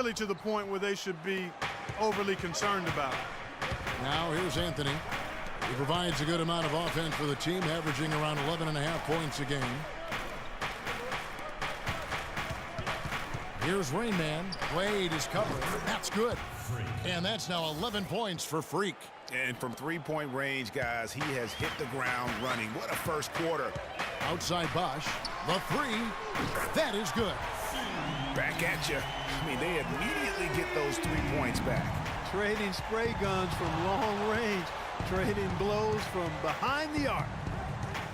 really to the point where they should be overly concerned about. Now here's Anthony. He provides a good amount of offense for the team, averaging around 11.5 points a game. Here's Rain Man. Wade is covering. That's good. And that's now 11 points for Freak. And from three-point range, guys, he has hit the ground running. What a first quarter. Outside Bosch. The three. That is good. Back at you. I mean, they immediately get those 3 points back. Trading spray guns from long range. Trading blows from behind the arc.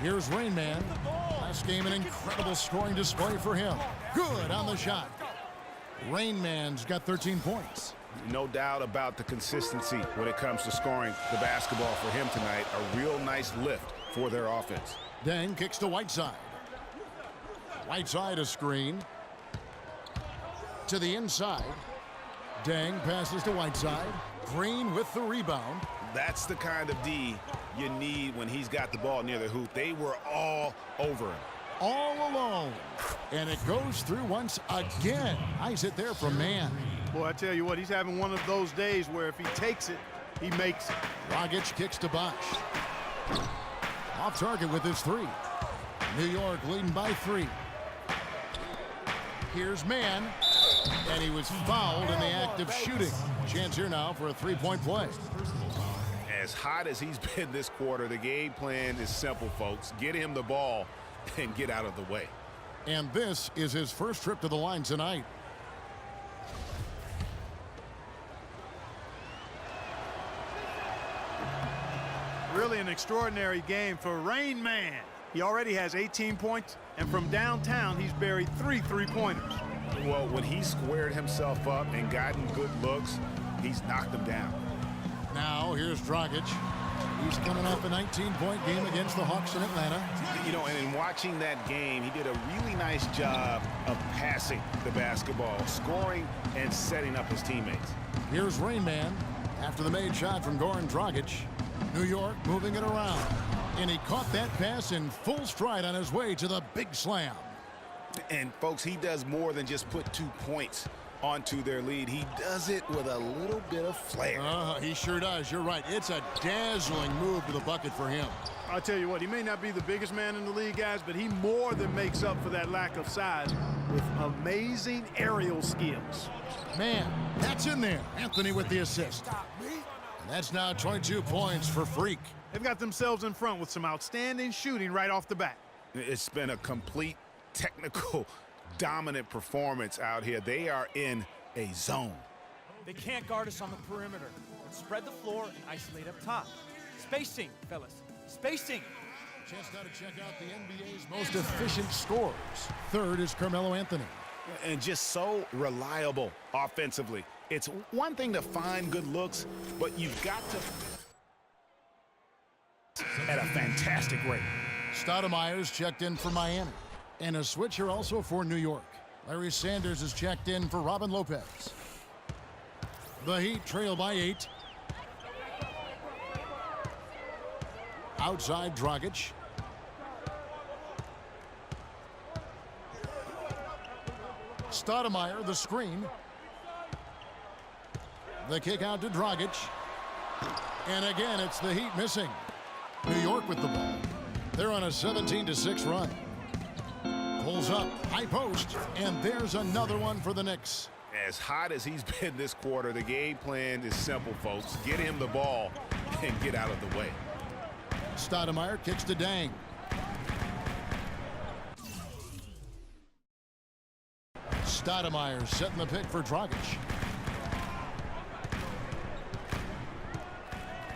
Here's Rain Man. Last game, an incredible scoring display for him. Good on the shot. Rain Man's got 13 points. No doubt about the consistency when it comes to scoring the basketball for him tonight. A real nice lift for their offense. Deng kicks to Whiteside. Whiteside a screen. To the inside. Deng passes to Whiteside. Green with the rebound. That's the kind of D you need when he's got the ball near the hoop. They were all over him. All alone. And it goes through once again. Nice hit there from Man. Boy, I tell you what, he's having one of those days where if he takes it, he makes it. Dragic kicks to Bosch. Off target with his three. New York leading by 3. Here's Man. And he was fouled in the act of shooting. Chance here now for a three-point play. As hot as he's been this quarter, the game plan is simple, folks. Get him the ball and get out of the way. And this is his first trip to the line tonight. Really an extraordinary game for Rain Man. He already has 18 points, and from downtown, he's buried 3 three-pointers. Well, when he squared himself up and gotten good looks, he's knocked them down. Now here's Dragic. He's coming off a 19-point game against the Hawks in Atlanta. You know, and in watching that game, he did a really nice job of passing the basketball, scoring, and setting up his teammates. Here's Rain Man after the made shot from Goran Dragic. New York moving it around. And he caught that pass in full stride on his way to the big slam. And, folks, he does more than just put 2 points onto their lead. He does it with a little bit of flair. He sure does. You're right. It's a dazzling move to the bucket for him. I'll tell you what, he may not be the biggest man in the league, guys, but he more than makes up for that lack of size with amazing aerial skills. Man, that's in there. Anthony with the assist. And that's now 22 points for Freak. They've got themselves in front with some outstanding shooting right off the bat. It's been a complete technical dominant performance out here. They are in a zone. They can't guard us on the perimeter. Let's spread the floor and isolate up top. Spacing, fellas. Spacing. Just got to check out the NBA's most efficient scorers. Third is Carmelo Anthony. And just so reliable offensively. It's one thing to find good looks, but you've got to at a fantastic rate. Stoudemire's checked in for Miami. And a switch here also for New York. Larry Sanders is checked in for Robin Lopez. The Heat trail by 8. Outside Dragic. Stoudemire the screen. The kick out to Dragic. And again, it's the Heat missing. New York with the ball. They're on a 17-6 run. Pulls up, high post, and there's another one for the Knicks. As hot as he's been this quarter, the game plan is simple, folks. Get him the ball and get out of the way. Stoudemire kicks to Deng. Stoudemire setting the pick for Dragic.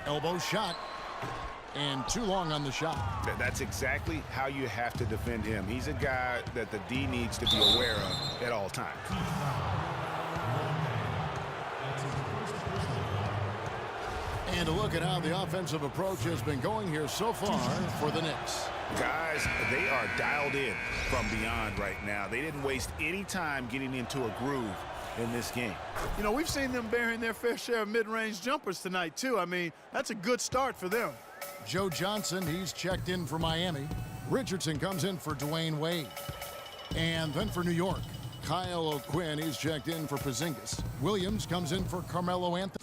Elbow shot. And too long on the shot. That's exactly how you have to defend him. He's a guy that the D needs to be aware of at all times. And a look at how the offensive approach has been going here so far for the Knicks. Guys, they are dialed in from beyond right now. They didn't waste any time getting into a groove in this game. You know, we've seen them bearing their fair share of mid-range jumpers tonight, too. I mean, that's a good start for them. Joe Johnson, he's checked in for Miami. Richardson comes in for Dwayne Wade. And then for New York, Kyle O'Quinn, he's checked in for Porzingis. Williams comes in for Carmelo Anthony.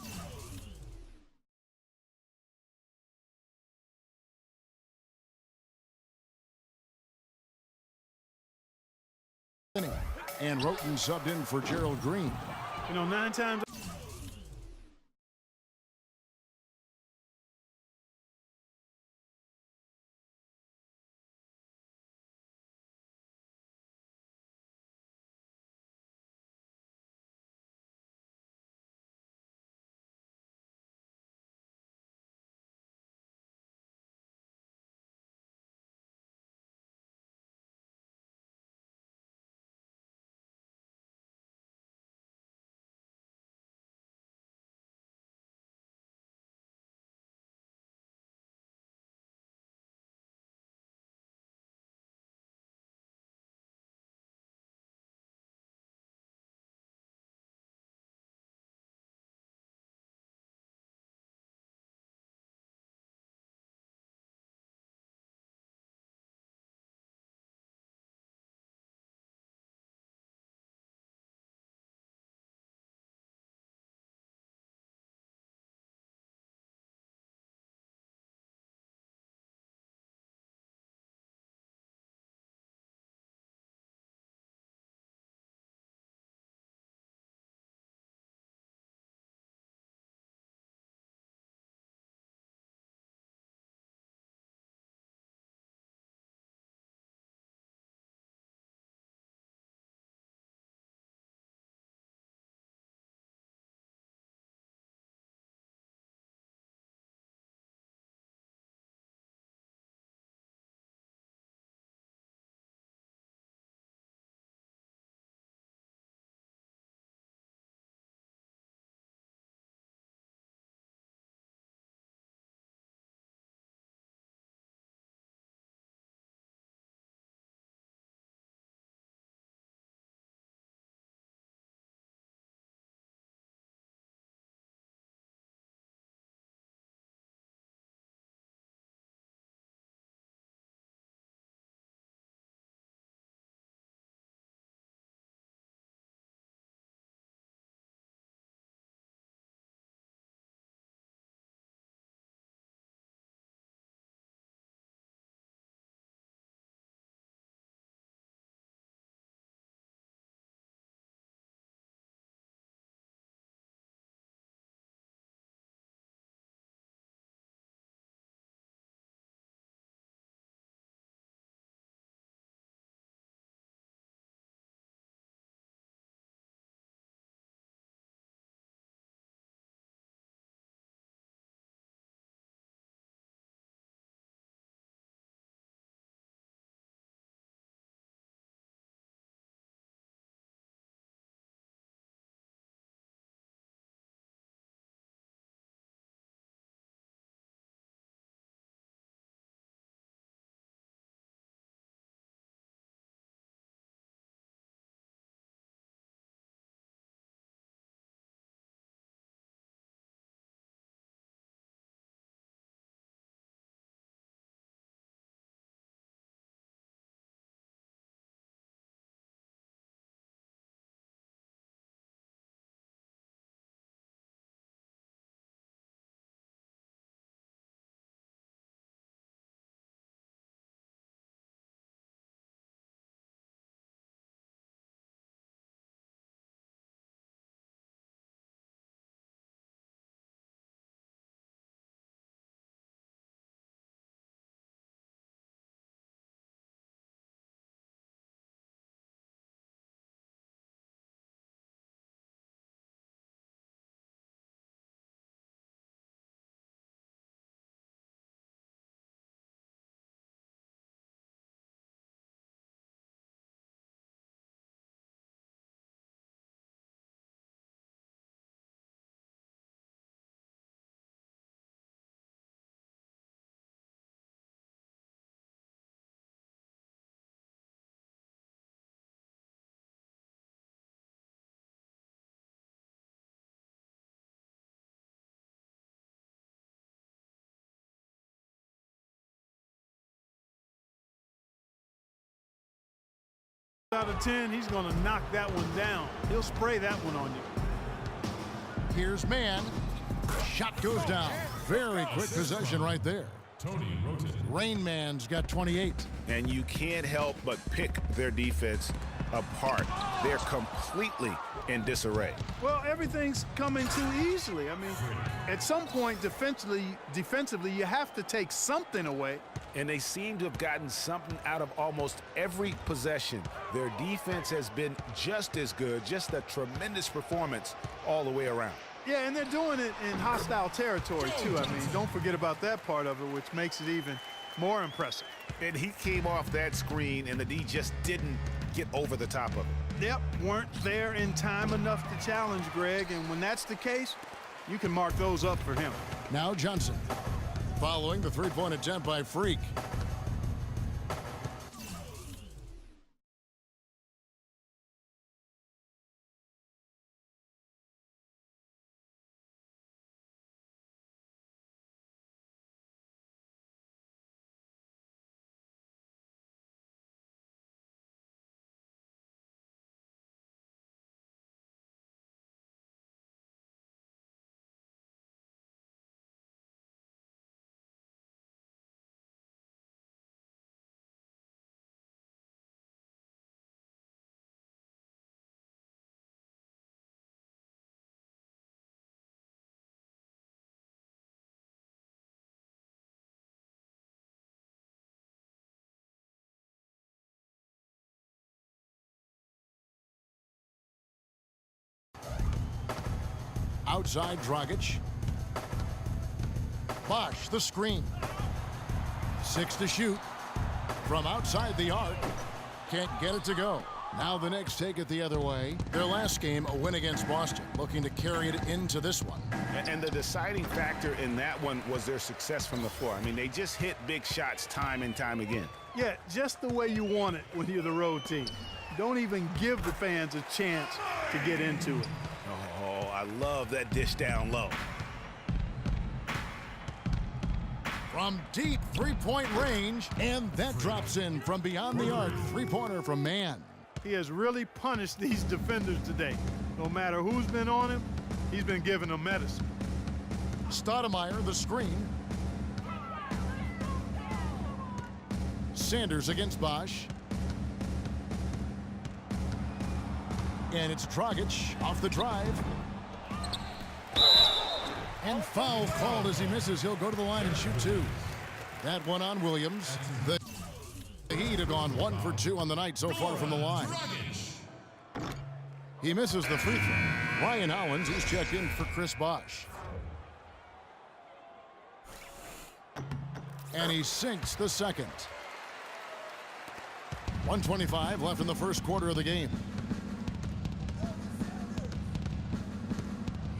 And Roten subbed in for Gerald Green. You know, 9 times Out of 10, he's going to knock that one down. He'll spray that one on you. Here's Mann. Shot goes down. Very quick possession right there. Rain Man's got 28. And you can't help but pick their defense apart. They're completely in disarray. Well, everything's coming too easily. I mean, at some point defensively, you have to take something away. And they seem to have gotten something out of almost every possession. Their defense has been just as good, just a tremendous performance all the way around. Yeah, and they're doing it in hostile territory, too. I mean, don't forget about that part of it, which makes it even more impressive. And he came off that screen, and the D just didn't get over the top of it. Yep, weren't there in time enough to challenge Greg, and when that's the case, you can mark those up for him. Now Johnson, following the three-point attempt by Freak. Outside Dragic. Bosch, the screen. 6 to shoot. From outside the arc. Can't get it to go. Now the Knicks take it the other way. Their last game, a win against Boston, looking to carry it into this one. And the deciding factor in that one was their success from the floor. I mean, they just hit big shots time and time again. Yeah, just the way you want it when you're the road team. Don't even give the fans a chance to get into it. Oh, I love that dish down low. From deep three-point range, and that drops in from beyond the arc. Three-pointer from Mann. He has really punished these defenders today. No matter who's been on him, he's been giving them medicine. Stoudemire, the screen. Sanders against Bosch. And it's Dragic off the drive. And foul called as he misses. He'll go to the line and shoot 2. That one on Williams. The Heat have gone 1 for 2 on the night so far from the line. He misses the free throw. Ryan Owens, he's checked in for Chris Bosch. And he sinks the second. 1:25 left in the first quarter of the game.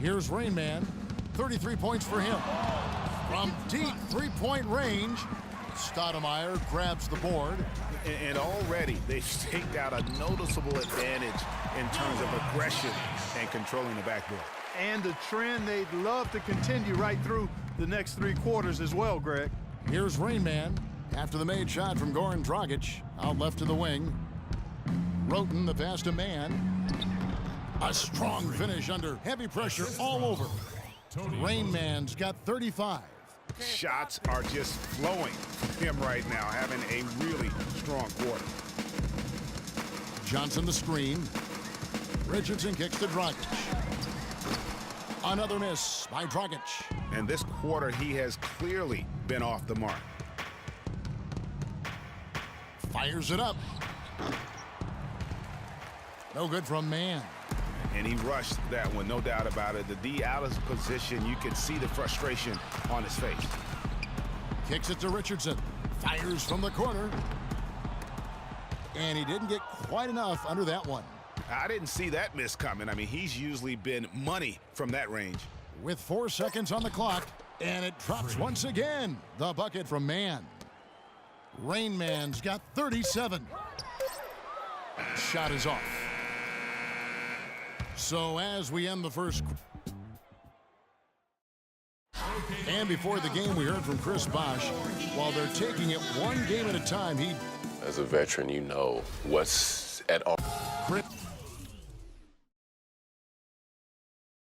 Here's Rain Man. 33 points for him. From deep three-point range, Stoudemire grabs the board. And already they've staked out a noticeable advantage in terms of aggression and controlling the backboard. And a trend they'd love to continue right through the next 3 quarters as well, Greg. Here's Rain Man after the made shot from Goran Dragic. Out left to the wing. Roten, the pass to Mann. A strong finish under heavy pressure all over. Rain Man's got 35. Shots are just flowing from him right now, having a really strong quarter. Johnson the screen. Richardson kicks to Dragic. Another miss by Dragic. And this quarter, he has clearly been off the mark. Fires it up. No good from Mann. And he rushed that one, no doubt about it. The D out of position, you can see the frustration on his face. Kicks it to Richardson. Fires from the corner. And he didn't get quite enough under that one. I didn't see that miss coming. I mean, he's usually been money from that range. With 4 seconds on the clock, and it drops once again. The bucket from Mann. Rain Man's got 37. Shot is off. So as we end the first, and before the game, we heard from Chris Bosch. While they're taking it one game at a time, as a veteran, you know what's at all. Chris